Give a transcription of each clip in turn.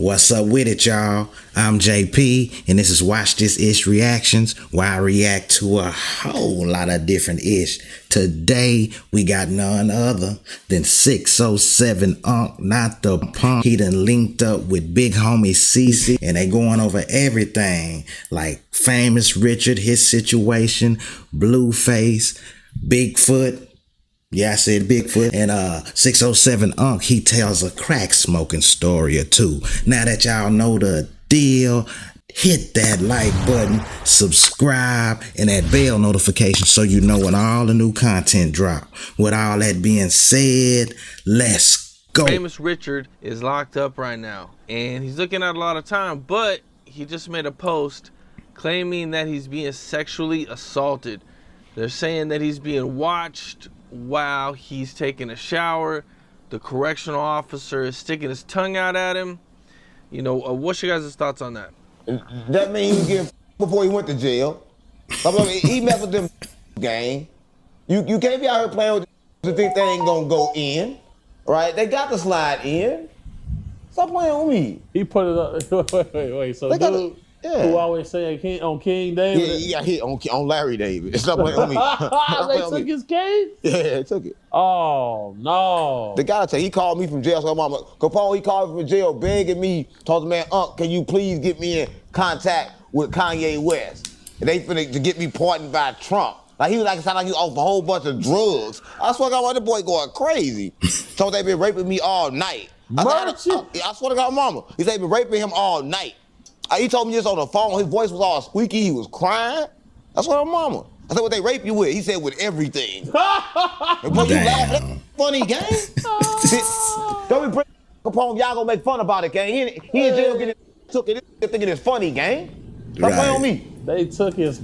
What's up with it, y'all? I'm JP, and this is Watch This Ish Reactions, where I react to a whole lot of different ish. Today, we got none other than 607 Unc, not the punk. He done linked up with big homie CC, and they going over everything, like Famous Richard, his situation, Blueface, Bigfoot. Yeah, I said Bigfoot. And 607 Unc, he tells a crack smoking story or two. Now that y'all know the deal, hit that like button, subscribe, and that bell notification so you know when all the new content drop. With all that being said, let's go. Famous Richard is locked up right now, and he's looking at a lot of time, but he just made a post claiming that he's being sexually assaulted. They're saying that he's being watched while he's taking a shower. The correctional officer is sticking his tongue out at him. You know, what's your guys' thoughts on that? That means he was getting before he went to jail. He messed with them gang. You can't be out here playing with the think they ain't gonna go in, right? They got to slide in. Stop playing with me. He put it up. Wait. So they dude who always say on King David? Yeah, he got hit on Larry David. Stop playing with me. They took his case? Yeah, they took it. Oh, no. The guy he called me from jail. So mama, Capone, he called me from jail begging me, told the man, Unc, can you please get me in contact with Kanye West? And they finna to get me pardoned by Trump. Like he was like, sound like he was off a whole bunch of drugs. I swear to God, the boy going crazy. Told they been raping me all night. I swear to God, mama. He said they been raping him all night. He told me this on the phone. His voice was all squeaky. He was crying. That's what I'm mama. I said, what they rape you with? He said, with everything. Boy, you laugh. That's funny, gang. Don't be bring Capone. Y'all gonna make fun about it, gang. He in jail getting took it. Thinking it's funny, gang. Stop playing on me. They took his.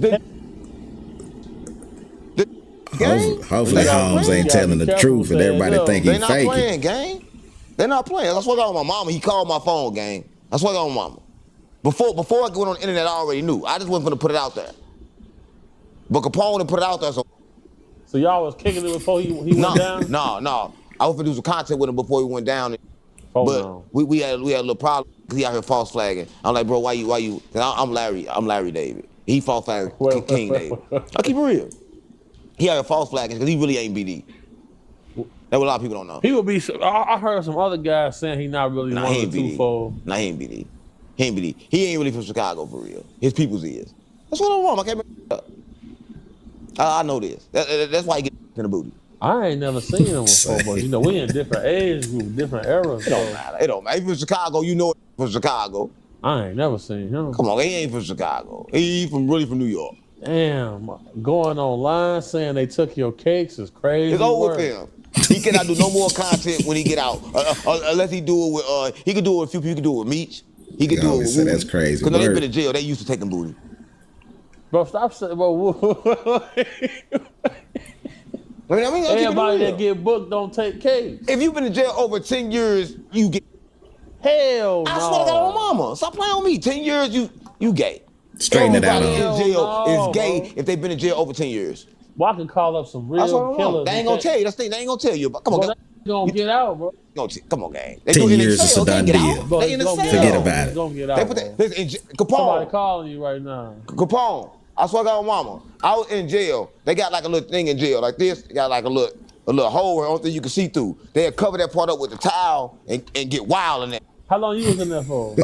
Hopefully Holmes ain't telling the truth and everybody think he faking. They not playing, gang. They not playing. That's what I got on my mama. He called my phone, gang. That's what I got on my mama. Before I went on the internet, I already knew. I just wasn't gonna put it out there. But Capone didn't put it out there, so y'all was kicking it before he went down? No. I was gonna do some content with him before he went down. We had a little problem because he out here false flagging. I'm like, bro, why you? Cause I'm Larry David. He false flagging King David. I keep it real. He out here false flagging because he really ain't BD. That's what a lot of people don't know. He would be. I heard some other guys saying he not really one or two-fold. Nah, he ain't BD. He ain't BD. He ain't really from Chicago for real. His people's is. That's what I want. I can't make it up. I know this. That's why he get in the booty. I ain't never seen him before, but you know, we in different age groups, different eras. It don't matter. It don't matter. If he's from Chicago, you know from Chicago. I ain't never seen him. Come on, he ain't from Chicago. He really from New York. Damn, going online saying they took your cakes is crazy. It's over with him. He cannot do no more content when he get out, unless he do it with. He could do it with a few people. He could do it with Meech. He could do it with Woo. That's crazy. Because they been in jail. They used to taking booty. Bro, stop saying, bro. Everybody that get booked don't take case. If you've been in jail over 10 years, you get. Hell no. I swear to God, on mama. Stop playing with me. 10 years, you gay. Straighten it out. Everybody in jail is gay if they've been in jail over 10 years. Well, I can call up some real killers. They ain't gonna tell you. That's the thing. They ain't gonna tell you. Come on, they gonna get out, bro. Come on, gang. 10 years is a done deal. They in the cell. Forget about it. Gonna get out. Capone. Somebody calling you right now. Capone. I swear to God, mama. I was in jail. They got like a little thing in jail like this. They got like a little hole where only thing you can see through. They'll cover that part up with the towel and get wild in there. How long you was in there for?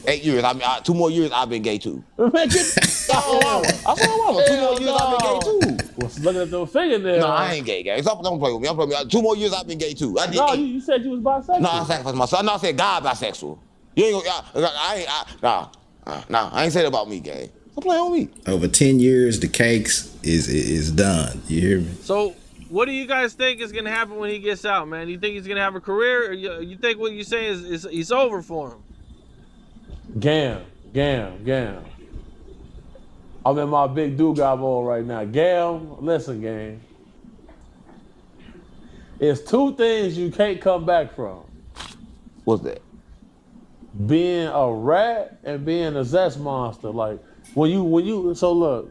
8 years. I mean, 2 more years I've been gay too. I swear, mama. 2 more years I've been gay too. Well, looking at those fingers there. No, I ain't gay. Don't play with me. I'm playing with me. 2 more years I've been gay too. No, you said you was bisexual. No, I sacrificed myself. No, I said God bisexual. You ain't gonna. I ain't said it about me, gay. Don't play on me. Over 10 years, the cakes is done. You hear me? So, what do you guys think is gonna happen when he gets out, man? You think he's gonna have a career, or you think what you say is it's over for him? Gam. I'm in my big do-gob mode right now. Gam, listen, gang. It's 2 things you can't come back from. What's that? Being a rat and being a zest monster. Like when you so look,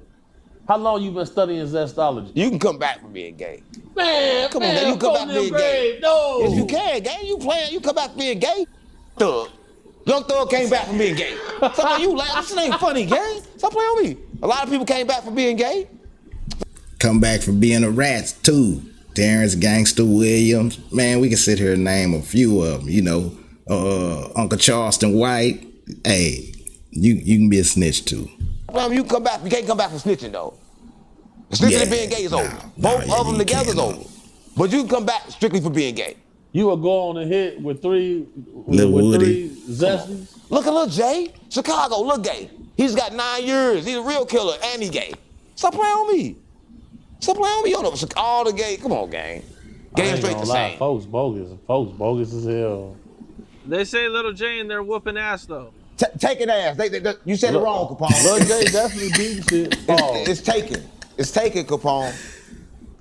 how long you been studying zestology? You can come back from being gay. Man, come on, you come back being gay. No. Yes, you can, gay. You come back being gay. Thug. Young Thug came back from being gay. Stop you laugh. This ain't funny, gang. Stop playing with me. A lot of people came back from being gay. Come back from being a rat too. Terrence Gangster Williams. Man, we can sit here and name a few of them. You know, Uncle Charleston White. Hey, you can be a snitch too. Well, you come back. You can't come back from snitching though. Snitching and being gay is over. Both of them together is over. But you can come back strictly for being gay. You will go on a hit with three zesties. Look at Lil Jay. Chicago, look gay. He's got 9 years. He's a real killer and he gay. Stop playing on me. Stop playing on me. You don't know all the gay. Come on, gang. Gay and straight the same. Folks bogus as hell. They say Little J and they're whooping ass though. Taking ass. You said it wrong, Capone. Lil J definitely beating shit. It's taken. It's taken, Capone.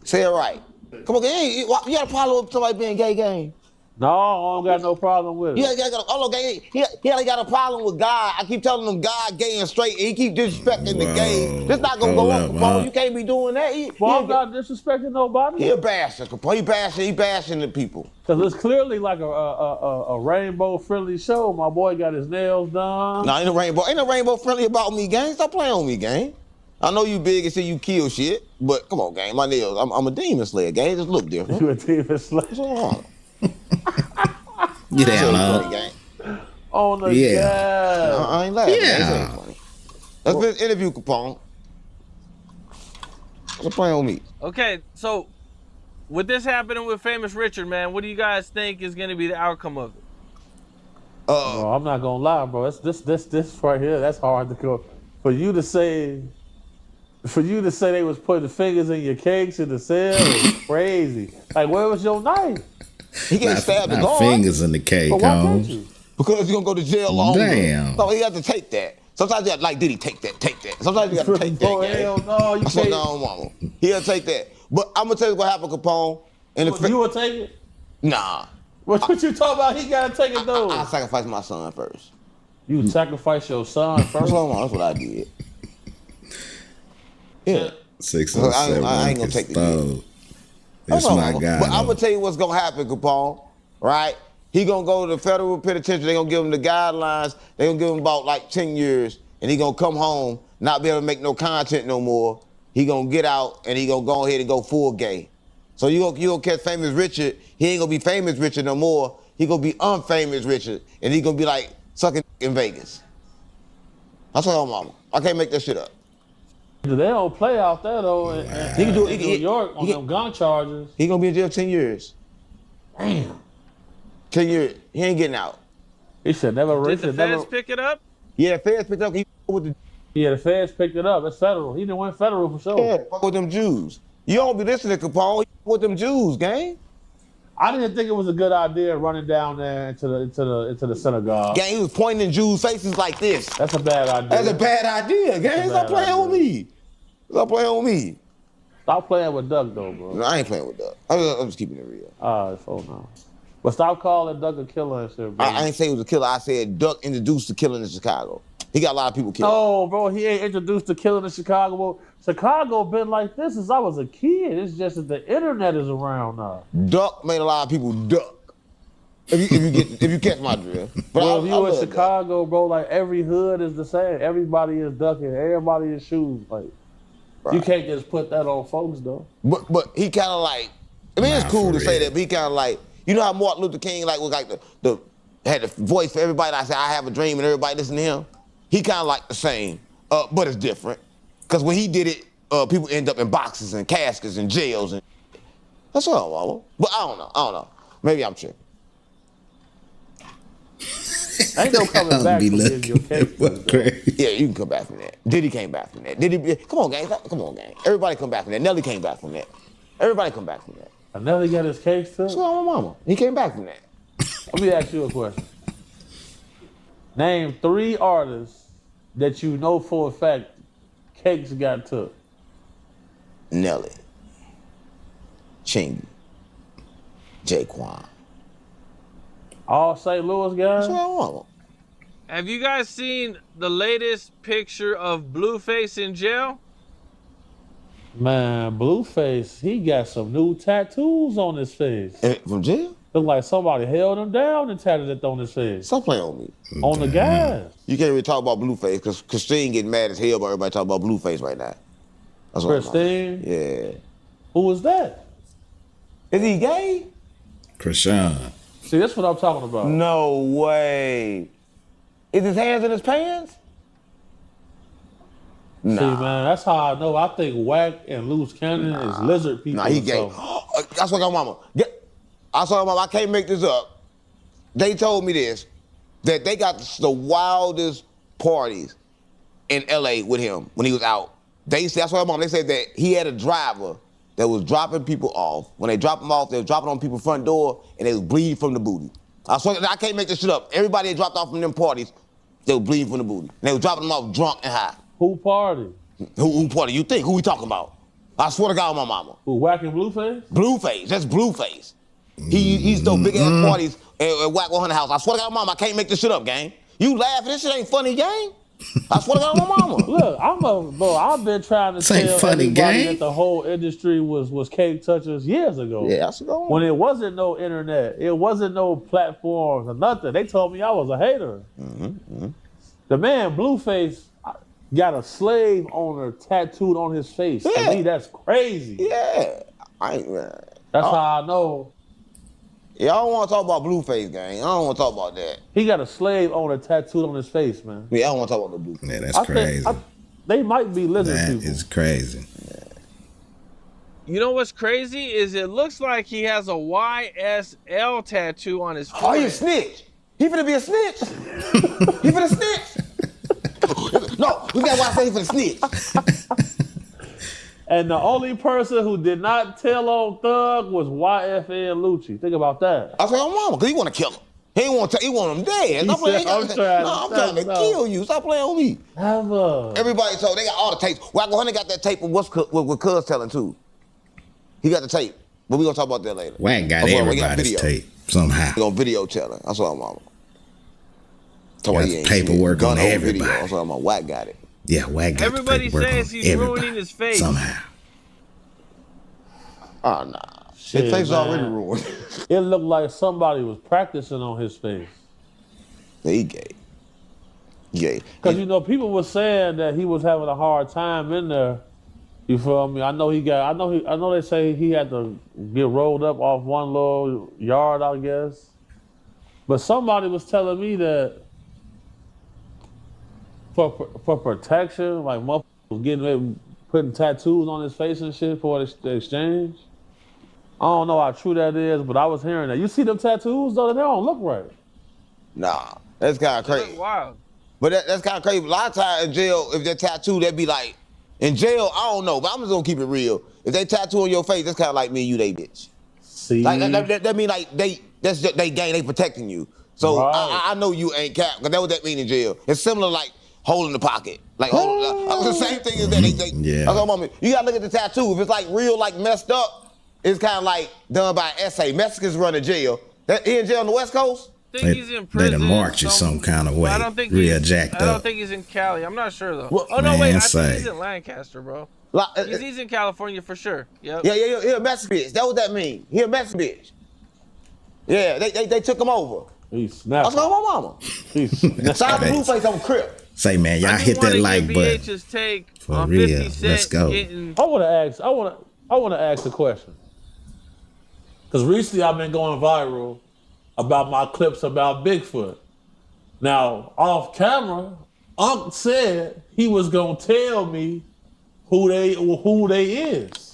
Say it right. Come on, gang. You got a problem with somebody being gay, gang? No, I don't got no problem with it. He only got a problem with God. I keep telling him God gay and straight, and he keep disrespecting the gay. This not gonna go on, Capone. You can't be doing that. I'm not disrespecting nobody. He a basher, Capone. He bashing the people. Cause it's clearly like a rainbow friendly show. My boy got his nails done. No, ain't no rainbow friendly about me, gang. Stop playing on me, gang. I know you big and say you kill shit, but come on, gang. My nails. I'm a demon slayer, gang. Just look different. You a demon slayer? What's on? Get down, huh? Oh no, yeah. I ain't laughing. Yeah. Funny. Let's finish interview, Capone. What's playing on me? Okay, so with this happening with Famous Richard, man, what do you guys think is going to be the outcome of it? Bro, I'm not gonna lie, bro. This right here. That's hard to go. For you to say they was putting fingers in your cakes in the cell is crazy. Like, where was your knife? He getting stabbed in the arm. Fingers in the cake, But why can't you? Because you're gonna go to jail longer. Damn. So he has to take that. Sometimes you have to, like, did he take that? Sometimes you gotta take that. Oh, hell no, you can't. No, mama. He'll take that. But I'm gonna tell you what happened, Capone. You will take it? Nah. What you talking about? He gotta take it though. I sacrificed my son first. You sacrifice your son first? That's what I did. Yeah. 607. I ain't gonna take the deal. It's my guy. But I'm gonna tell you what's gonna happen, Capone. Right? He gonna go to the federal penitentiary. They gonna give him the guidelines. They gonna give him about like 10 years, and he gonna come home, not be able to make no content no more. He gonna get out, and he gonna go ahead and go full gay. So you gonna catch Famous Richard. He ain't gonna be Famous Richard no more. He gonna be unfamous Richard, and he gonna be like sucking in Vegas. That's what I'm mama. I can't make that shit up. They don't play out there though. He can do it. In New York on them gun charges. He gonna be in jail 10 years. Damn. 10 years. He ain't getting out. He should never. Did the feds pick it up? Yeah, feds picked up. He with the The feds picked it up. It's federal. He didn't win federal for sure. yeah, fuck with them Jews. You don't be listening to Capone. He with them Jews, gang. I didn't think it was a good idea running down there into the synagogue. Gang, he was pointing in Jews' faces like this. That's a bad idea. That's a bad idea, gang. Stop playing with me. Stop playing with me. Stop playing with Doug though, bro. No, I ain't playing with Doug. I'm just keeping it real. No. But stop calling Doug a killer and shit, bro. I ain't say he was a killer. I said Doug introduced the killing in Chicago. He got a lot of people killed. No, bro, he ain't introduced the killing in Chicago. Bro. Chicago been like this since I was a kid. It's just that the internet is around now. Duck made a lot of people duck. If you catch my drift. But Well, if you in love Chicago, Duck. bro, like every hood is the same. Everybody is ducking. Everybody is shooting. Like Right. you can't just put that on folks though. But he kind of like, I mean, it's cool to say that, but he kind of like, you know how Martin Luther King like was like the had the voice for everybody. That said, I have a dream, and everybody listen to him. He kind of like the same, but it's different. Because when he did it, people end up in boxes and caskets and jails, and that's all, Mama. But I don't know. Maybe I'm tripping. Ain't no coming back from getting your case. Yeah, you can come back from that. Diddy came back from that. Come on, gang. Everybody come back from that. Nelly came back from that. Everybody come back from that. And Nelly got his case too. So my mama. He came back from that. Let me ask you a question. Name 3 artists that you know for a fact cakes got took. Nelly, Chingy, Jaquan. All St. Louis guys? So my mama. Have you guys seen the latest picture of Blueface in jail? Man, Blueface, he got some new tattoos on his face. From jail? Look like somebody held him down and tatted it on his face. Stop playing on me. On the gas. You can't really talk about Blueface because Christine getting mad as hell about everybody talking about Blueface right now. That's what Christine? Yeah. Who was that? Is he gay? Krishan. See, that's what I'm talking about. No way. Is his hands in his pants? See, man, that's how I know. I think Wack and Loose Cannon is lizard people. Nah, he gay. That's what my mama. I saw mama. I can't make this up. They told me this, that they got the wildest parties in LA with him when he was out. That's what mama. They said that he had a driver that was dropping people off. When they dropped them off, they were dropping on people's front door and they was bleeding from the booty. I can't make this shit up. Everybody that dropped off from them parties, they were bleeding from the booty. And they were dropping them off drunk and high. Who party? Who party? You think? Who we talking about? I swear to God on my mama. Who, Wack and Blueface? Blueface. That's Blueface. He's those big ass parties at Wack 100 House. I swear to God, mama, I can't make this shit up, gang. You laughing? This shit ain't funny, gang. I swear to God, on my mama. Look, I've been trying to tell funny, everybody gang. that the whole industry was cake touchers years ago. Yeah, that's a good one. When it wasn't no internet, it wasn't no platforms or nothing. They told me I was a hater. The man Blueface got a slave owner tattooed on his face. Yeah. To me, that's crazy. Yeah. That's how I know. Yeah, I don't want to talk about Blueface, gang. I don't want to talk about that. He got a slave owner tattooed on his face, man. Yeah, I don't want to talk about the Blueface. Yeah, that's crazy. They might be lizard That people. is crazy. You know what's crazy is it looks like he has a YSL tattoo on his forehead. Oh, he a snitch. He finna be a snitch. He finna snitch. No, we got why I say he finna snitch. And the only person who did not tell on Thug was YFN Lucci. Think about that. I said, oh, mama, because he want to kill him. He want him dead. I'm trying to kill you. Stop playing with me. Never. Everybody told, they got all the tapes. Wack 100 got that tape of what Cuz telling too. He got the tape. But we gonna talk about that later. Wack got everybody's tape somehow. He on video telling. That's what I'm on. Got paperwork on everybody. That's what I'm on. Wack got it. Yeah, Wack got Everybody the paperwork says on he's everybody ruining his face. somehow. Oh, nah. Shit, His face is man. already ruined. It looked like somebody was practicing on his face. He gay. Gay. Because, you know, people were saying that he was having a hard time in there. You feel me? I know they say he had to get rolled up off one little yard, I guess. But somebody was telling me that for protection, like motherfuckers was putting tattoos on his face and shit for the exchange. I don't know how true that is, but I was hearing that. You see them tattoos though? They don't look right. Nah, that's kind of crazy. Wow. But that's kind of crazy. A lot of times in jail, if they're tattooed, they'd be like, in jail, I don't know, but I'm just gonna keep it real. If they tattoo on your face, that's kind of like me and you, they bitch. See? Like that mean like they gang, they protecting you. So Right. I know you ain't cap, because that's what that mean in jail. It's similar like holding the pocket. Like the same thing as that. Yeah. That's what I'm, you gotta look at the tattoo. If it's like real, like messed up, it's kind of like done by an SA. Mexicans run a jail. He in jail on the West Coast? He's in prison. They done march you some kind of way. I don't think real jacked up. I don't think he's in Cali. I'm not sure though. Well, oh no, wait. I say. think he's in Lancaster, bro. He's in California for sure. Yep. Yeah. He a Mexican bitch. That's what that mean. He a Mexican bitch. Yeah, they took him over. He snapped. That's my mama. He snapped. Shout out to Blueface on Crip. Say, man, y'all hit that like button. BH's take For on real. 50 Cent Let's go. getting- I want to ask a question. Because recently I've been going viral about my clips about Bigfoot. Now, off camera, Unc said he was gonna tell me who they is.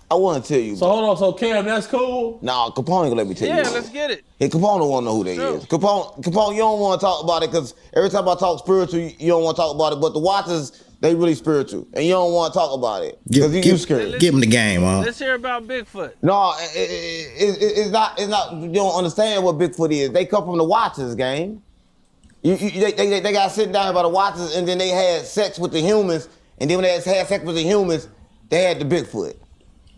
I want to tell you. So hold on, so Cam, that's cool. Nah, Capone ain't gonna let me tell you. Yeah, let's get it. Hey, Capone don't want to know who they Sure. is. Capone, you don't want to talk about it because every time I talk spiritual, you don't want to talk about it. But the Watchers, they really spiritual, and you don't want to talk about it because you scared. Give him the game, huh? Let's hear about Bigfoot. No, it's not. You don't understand what Bigfoot is. They come from the Watchers, gang. They got sitting down by the Watchers, and then they had sex with the humans, and then when they had sex with the humans, they had the Bigfoot.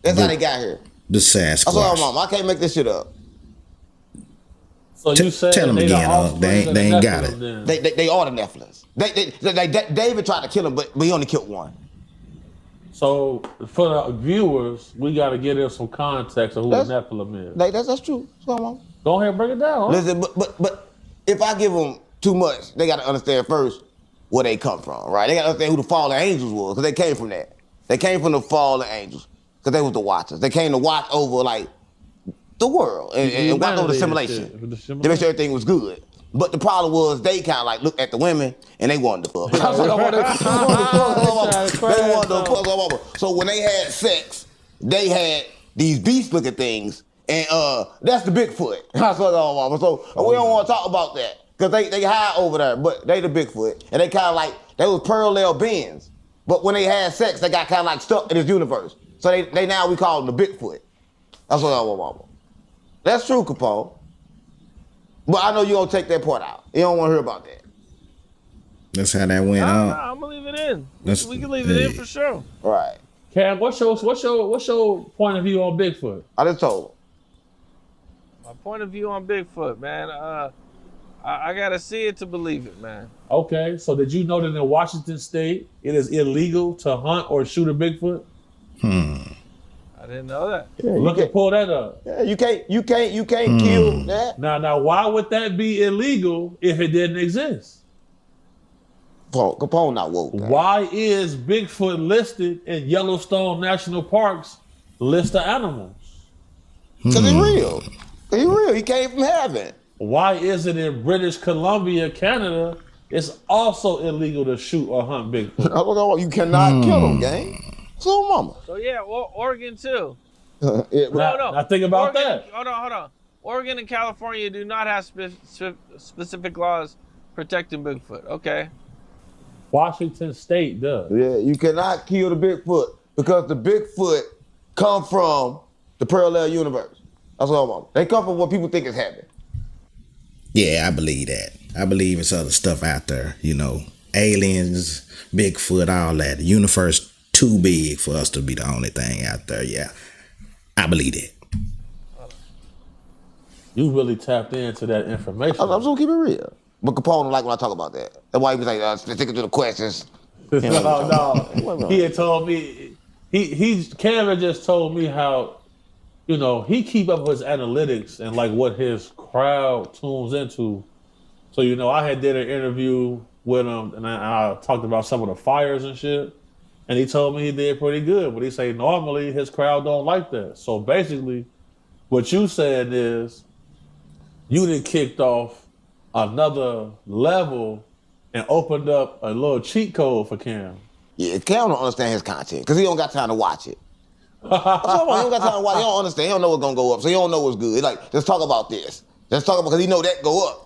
That's how they got here. The Sasquatch. That's what I'm on. I can't make this shit up. So you said tell them they again, the offspring they of ain't the got Nephilim it. then. They are the Nephilims. David tried to kill him, but he only killed one. So for the viewers, we got to give them some context of who the Nephilim is. Like, that's true. Come on. Go ahead and break it down. Huh? Listen, but if I give them too much, they got to understand first where they come from, right? They got to understand who the fallen angels was, because they came from that. They came from the fallen angels, because they was the watchers. They came to watch over, like, the world and watch over the simulation to make sure everything was good. But the problem was they kind of like looked at the women and they wanted to fuck. They wanted to fuck. So when they had sex, they had these beast-looking things, and that's the Bigfoot. So we don't want to talk about that because they high over there, but they the Bigfoot, and they kind of like they was parallel beings. But when they had sex, they got kind of like stuck in this universe. So they now we call them the Bigfoot. That's what I want. That's true, Capone. But I know you're going to take that part out. You don't want to hear about that. That's how that went No, on. I'm going to leave it in. We can leave it in for sure. Right. Cam, what's your point of view on Bigfoot? I just told him. My point of view on Bigfoot, man. I got to see it to believe it, man. Okay, so did you know that in Washington State, it is illegal to hunt or shoot a Bigfoot? I didn't know that. Yeah, Look and pull that up. Yeah, you can't kill that. Now, why would that be illegal if it didn't exist? Capone not woke. Why is Bigfoot listed in Yellowstone National Park's list of animals? Because he's real. He's real. He came from heaven. Why is it in British Columbia, Canada, it's also illegal to shoot or hunt Bigfoot? You cannot kill him, gang. So, mama. So, yeah, Oregon, too. No. Now think about Oregon, that. Hold on. Oregon and California do not have specific laws protecting Bigfoot. Okay. Washington State does. Yeah, you cannot kill the Bigfoot because the Bigfoot come from the parallel universe. That's what I'm on. They come from what people think is happening. Yeah, I believe that. I believe it's other stuff out there, aliens, Bigfoot, all that. The universe too big for us to be the only thing out there. Yeah, I believe it. You really tapped into that information. I'm just gonna keep it real. But Capone don't like when I talk about that. That's why he was like, sticking to the questions. No. He had told me, Kevin just told me how, he keep up with his analytics and like what his crowd tunes into. So, I had did an interview with him and I talked about some of the fires and shit. And he told me he did pretty good. But he said normally his crowd don't like that. So basically, what you said is you done kicked off another level and opened up a little cheat code for Cam. Yeah, Cam don't understand his content because he don't got time to watch it. He don't got time to watch it. He don't understand. He don't know what's gonna go up, so he don't know what's good. Like, let's talk about this. Let's talk about because he know that go up.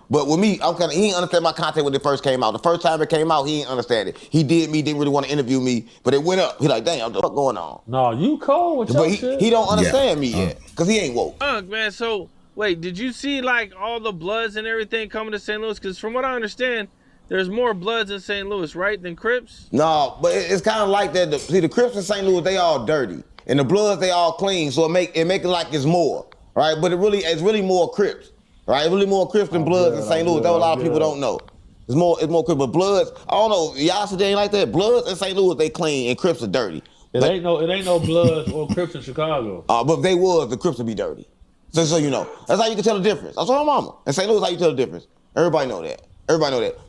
But with me, he didn't understand my content when it first came out. The first time it came out, he didn't understand it. He didn't really want to interview me, but it went up. He like, damn, what the fuck going on? No, you cold with your shit. He don't understand me yet because he ain't woke. Man, so wait, did you see like all the Bloods and everything coming to St. Louis? Because from what I understand, there's more Bloods in St. Louis, right, than Crips? No, but it's kind of like that. The Crips in St. Louis, they all dirty, and the Bloods they all clean. So it make it like it's more, right? But it's really more Crips, right? It's really more Crips than Bloods in St. Louis. That's what a lot of people don't know. It's more Crips, but Bloods. I don't know. Y'all see they ain't like that. Bloods in St. Louis they clean, and Crips are dirty. It ain't no Bloods or Crips in Chicago. But if they was, the Crips would be dirty. So you know. That's how you can tell the difference. That's what I'm mama. In St. Louis, how you tell the difference. Everybody know that.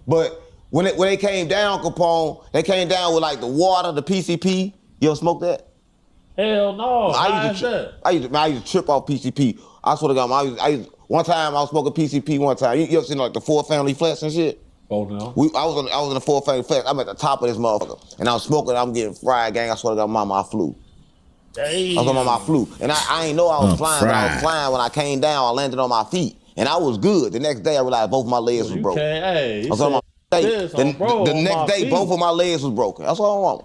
But when they came down, Capone, they came down with like the water, the PCP. You ever smoke that? Hell no. I used to trip off PCP. I swear to God, one time I was smoking PCP one time. You ever seen like the 4 Family Flats and shit? Oh no. I was in the 4 Family Flats. I'm at the top of this motherfucker. And I was smoking, I'm getting fried, gang. I swear to God, mama, I flew. Damn. I was on my flu. And I ain't know I was flying, but I was flying. When I came down, I landed on my feet. And I was good. The next day, I realized both of my legs was broken. The next day, both of my legs was broken. That's all I want.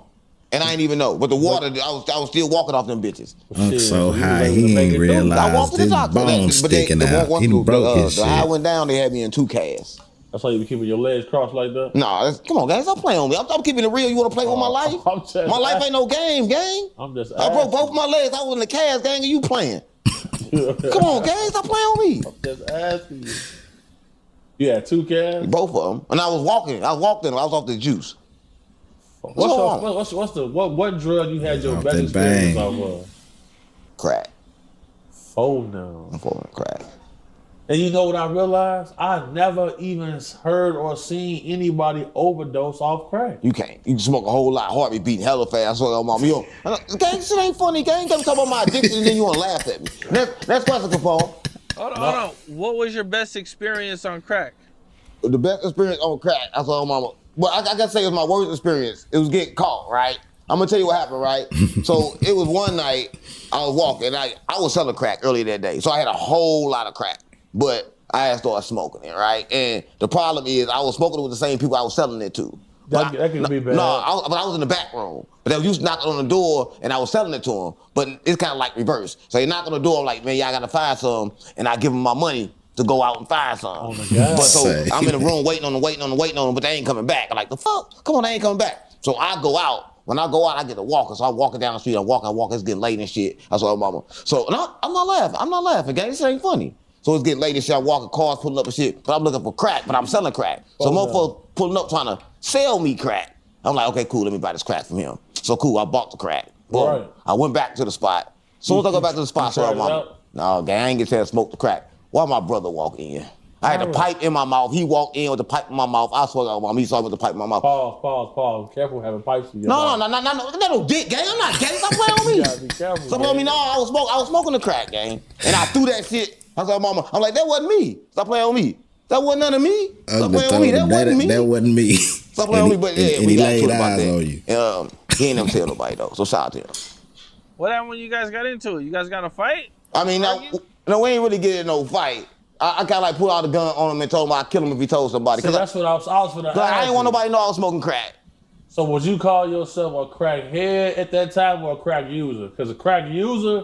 And I ain't even know. But the water, I was still walking off them bitches. So high, he ain't realized his bone sticking out. He broke his shit. The high went down, they had me in 2 casts. That's why you be keeping your legs crossed like that? Nah, come on, guys, stop playing on me. I'm keeping it real. You want to play with my life? My life ain't no game, gang. I'm just I broke both my legs. I was in the cast, gang, and you playing. Come on, gang, stop playing on me. I'm just asking you. You had 2 casts? Both of them. And I was walking. I was off the juice. What drug you had your Off best that experience bang. off of? Crack. Now. I'm for crack. And you know what I realized? I never even heard or seen anybody overdose off crack. You can't. You can smoke a whole lot, heartbeat beating hella fast. So, mom, gang, shit ain't funny, gang. You come talk about my addiction and then you want to laugh at me. Next question, Capone. Hold on. What was your best experience on crack? The best experience on crack, I saw mama. Well, I gotta say it was my worst experience. It was getting caught, right? I'm gonna tell you what happened, right? So it was one night I was walking. I was selling crack earlier that day, so I had a whole lot of crack. But I had started smoking it, right? And the problem is I was smoking it with the same people I was selling it to. That can be bad. No, but I was in the back room. But they was used to knocking on the door and I was selling it to them. But it's kind of like reverse. So they knock on the door, I'm like, man, y'all gotta find some. And I give them my money to go out and find some. Oh my God. But so I'm in the room waiting on them, but they ain't coming back. I'm like, the fuck? Come on, they ain't coming back. So I go out. When I go out, I get to walking. So I'm walking down the street. I'm walking. It's getting late and shit. I saw mama. So I'm not laughing, gang. This ain't funny. So it's getting late and shit. I'm walking, cars pulling up and shit. But I'm looking for crack, but I'm selling crack. So motherfuckers pulling up trying to sell me crack. I'm like, okay, cool. Let me buy this crack from him. So cool. I bought the crack. Boom. Right. I went back to the spot. As soon as I go back to the spot, so mama. No, gang, I ain't get a chance to smoke the crack. Why my brother walk in? I had the pipe in my mouth. He walked in with the pipe in my mouth. I swear to God, he saw me with the pipe in my mouth. Pause. Careful having pipes in your mouth. No. That no dick, gang. I'm not gay. Stop playing with me. You gotta be careful. Stop playing with me. No, I was smoking the crack, gang. And I threw that shit. I said, mama, I'm like, that wasn't me. Stop playing with me. That wasn't none of me. Stop playing with me. That wasn't me. That wasn't me. Stop playing with me. But yeah, we got laid eyes on you. He ain't never tell nobody though. So shout out to him. What happened when you guys got into it? You guys got in a fight? I mean, no, we ain't really getting no fight. I kind of like pulled out the gun on him and told him I'd kill him if he told somebody. See, that's what I was for the. I didn't want nobody to know I was smoking crack. So would you call yourself a crack head at that time or a crack user? Because a crack user,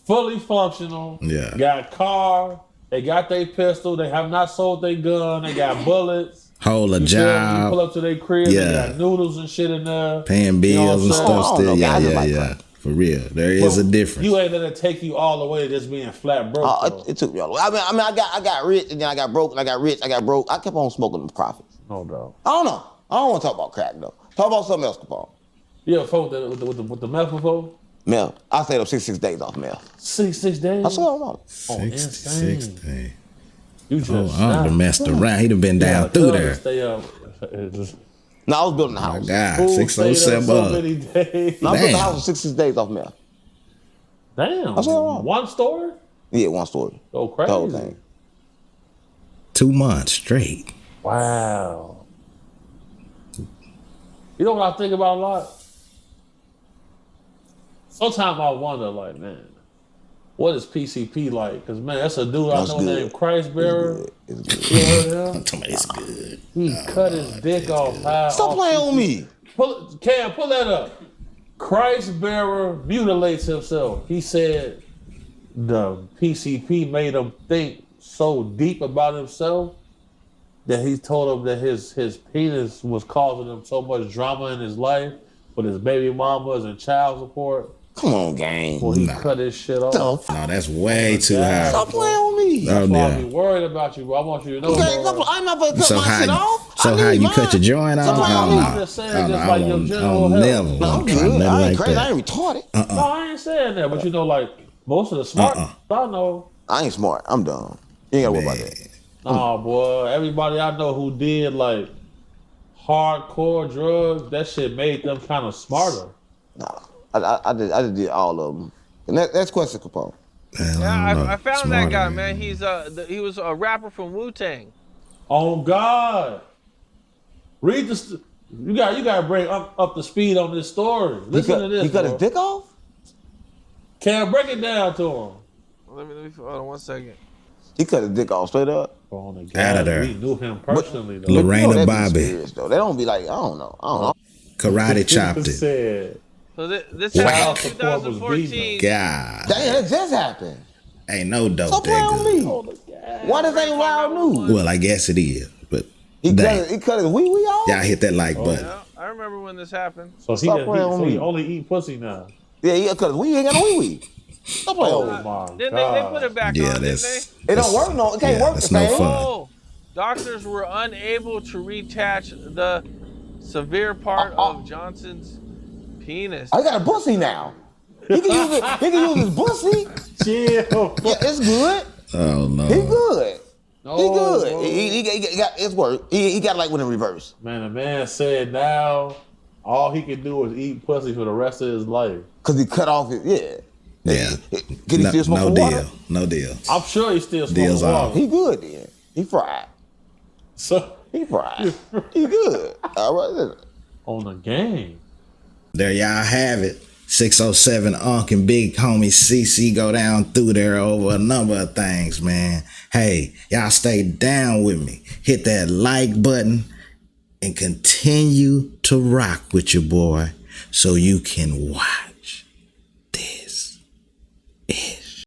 fully functional, got car, they got their pistol, they have not sold their gun, they got bullets. Hold a job. You pull up to their crib, they got noodles and shit in there. Paying bills and stuff still. Yeah. For real, there is a difference. You ain't gonna take you all the way to just being flat broke. It took me all the way. I mean, I got rich and then I got broke and I got rich. I got broke. I kept on smoking the profits. No doubt. I don't know. I don't want to talk about crack though. Talk about something else, Capone. You ever fought with the meth before? Meth. I stayed up 66 days off meth. 66 days? I swear I'm on. 66 days. You just I done messed around. He done been down through there. Stay up. No, I was building the house. My God, 607 No, I built the house for 66 days off meth. Damn. That's what I'm on. One story? Yeah, one story. Oh, crazy. The whole thing. 2 months straight. Wow. You know what I think about a lot? Sometimes I wonder, like, man, what is PCP like? Because, man, that's a dude I know named Christ Bearer. It's good. You heard him? It's good. He cut his dick off high. Stop playing with me. Cam, pull that up. Christ Bearer mutilates himself. He said the PCP made him think so deep about himself that he told him that his penis was causing him so much drama in his life with his baby mamas and child support. Come on, gang. Well, he cut his shit off. No, that's way too high. Stop playing with me. That's why I be worried about you, bro. I want you to know. Okay, I'm not gonna cut my shit off. So how you cut your joint off? I'm just saying, just like your general health. No, I'm good. I ain't crazy. I ain't retarded. No, I ain't saying that. But you know, like most of the smart, I know. I ain't smart. I'm dumb. You ain't gotta worry about that. Nah, boy. Everybody I know who did like hardcore drugs, that shit made them kind of smarter. Nah, I just did all of them. And that's question, Capone. Yeah, I found that guy, man. He was a rapper from Wu-Tang. Oh God! Read this. You got to bring up the speed on this story. Listen to this. He cut his dick off? Can't break it down to him. Let me hold on 1 second. He cut his dick off straight up. Oh, the out of there. We knew him personally, though. Lorena Bobby. Serious, though. They don't be like, I don't know. Karate chopped it. So this happened in 2014. God. Damn, that just happened. Ain't no dope Stop playing with me. Why this ain't wild news? Well, I guess it is, but he cut his wee-wee off? Y'all hit that like button. Yeah, I remember when this happened. So he only eat pussy now. Yeah, he cut his wee. He ain't got no wee-wee. Stop playing with me. My God. They put it back on, didn't they? It don't work, no. It can't work the same. same. No fun. Oh, doctors were unable to reattach the severe part of Johnson's penis. I got a pussy now. He can use it. He can use his pussy. Chill. Yeah, it's good. Oh no. He good. No, He good. bro. He got it's work. He got like one in reverse. Man, the man said now all he can do is eat pussy for the rest of his life. Cause he cut off his Yeah. Can he still smoke no some deal. water? No deal. I'm sure he's still Deals smoking off. water. He good then. He fried. So He fried. He good. All right. Listen. on the game. There y'all have it. 607 Unc and Big Homie CC go down through there over a number of things, man. Hey, y'all stay down with me. Hit that like button and continue to rock with your boy so you can watch this.